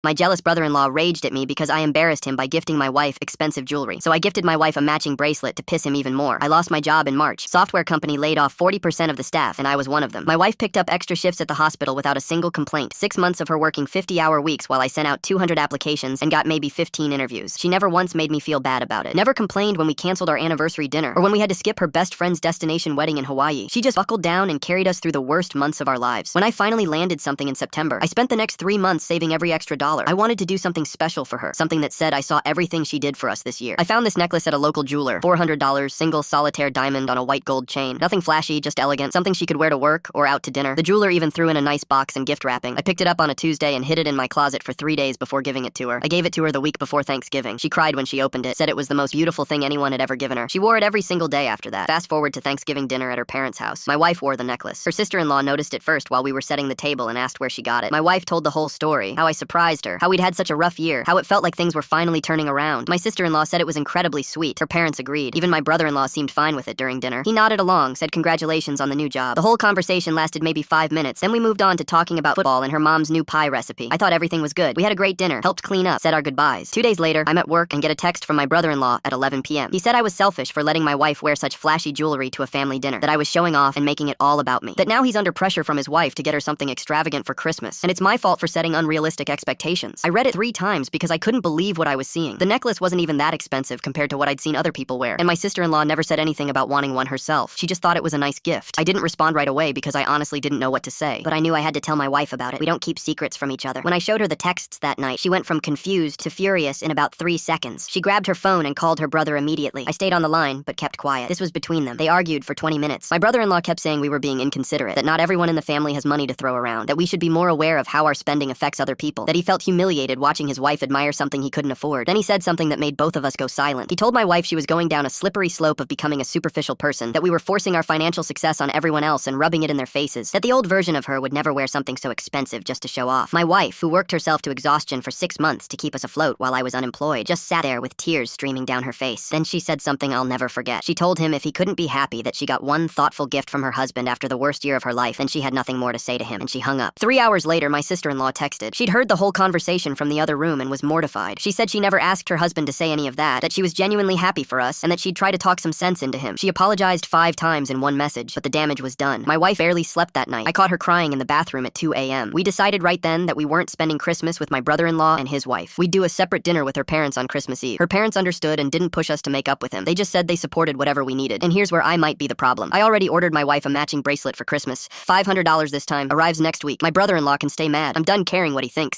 My jealous brother-in-law raged at me because I embarrassed him by gifting my wife expensive jewelry. So I gifted my wife a matching bracelet to piss him even more. I lost my job in March. Software company laid off 40% of the staff, and I was one of them. My wife picked up extra shifts at the hospital without a single complaint. 6 months of her working 50-hour weeks while I sent out 200 applications and got maybe 15 interviews. She never once made me feel bad about it. Never complained when we canceled our anniversary dinner or when we had to skip her best friend's destination wedding in Hawaii. She just buckled down and carried us through the worst months of our lives. When I finally landed something in September, I spent the next 3 months saving every extra dollar. I wanted to do something special for her, something that said I saw everything she did for us this year. I found this necklace at a local jeweler, $400, single solitaire diamond on a white gold chain. Nothing flashy, just elegant, something she could wear to work or out to dinner. The jeweler even threw in a nice box and gift wrapping. I picked it up on a Tuesday and hid it in my closet for 3 days before giving it to her. I gave it to her the week before Thanksgiving. She cried when she opened it, said it was the most beautiful thing anyone had ever given her. She wore it every single day after that. Fast forward to Thanksgiving dinner at her parents' house. My wife wore the necklace. Her sister-in-law noticed it first while we were setting the table and asked where she got it. My wife told the whole story, how I surprised her, how we'd had such a rough year, how it felt like things were finally turning around. My sister-in-law said it was incredibly sweet. Her parents agreed. Even my brother-in-law seemed fine with it during dinner. He nodded along, said congratulations on the new job. The whole conversation lasted maybe 5 minutes. Then we moved on to talking about football and her mom's new pie recipe. I thought everything was good. We had a great dinner, helped clean up, said our goodbyes. 2 days later, I'm at work and get a text from my brother-in-law at 11 p.m. He said I was selfish for letting my wife wear such flashy jewelry to a family dinner, that I was showing off and making it all about me, that now he's under pressure from his wife to get her something extravagant for Christmas, and it's my fault for setting unrealistic expectations. I read it 3 times because I couldn't believe what I was seeing. The necklace wasn't even that expensive compared to what I'd seen other people wear, and my sister-in-law never said anything about wanting one herself. She just thought it was a nice gift. I didn't respond right away because I honestly didn't know what to say, but I knew I had to tell my wife about it. We don't keep secrets from each other. When I showed her the texts that night, she went from confused to furious in about 3 seconds. She grabbed her phone and called her brother immediately. I stayed on the line, but kept quiet. This was between them. They argued for 20 minutes. My brother-in-law kept saying we were being inconsiderate, that not everyone in the family has money to throw around, that we should be more aware of how our spending affects other people, that he felt humiliated watching his wife admire something he couldn't afford. Then he said something that made both of us go silent. He told my wife she was going down a slippery slope of becoming a superficial person, that we were forcing our financial success on everyone else and rubbing it in their faces, that the old version of her would never wear something so expensive just to show off. My wife, who worked herself to exhaustion for 6 months to keep us afloat while I was unemployed, just sat there with tears streaming down her face. Then she said something I'll never forget. She told him if he couldn't be happy that she got one thoughtful gift from her husband after the worst year of her life, then she had nothing more to say to him, and she hung up. 3 hours later, my sister-in-law texted. She'd heard the whole conversation from the other room and was mortified. She said she never asked her husband to say any of that she was genuinely happy for us, and that she'd try to talk some sense into him. She apologized 5 times in one message, but the damage was done. My wife barely slept that night. I caught her crying in the bathroom at 2 a.m. We decided right then that we weren't spending Christmas with my brother-in-law and his wife. We'd do a separate dinner with her parents on Christmas Eve. Her parents understood and didn't push us to make up with him. They just said they supported whatever we needed. And here's where I might be the problem. I already ordered my wife a matching bracelet for Christmas. $500 this time. Arrives next week. My brother-in-law can stay mad. I'm done caring what he thinks.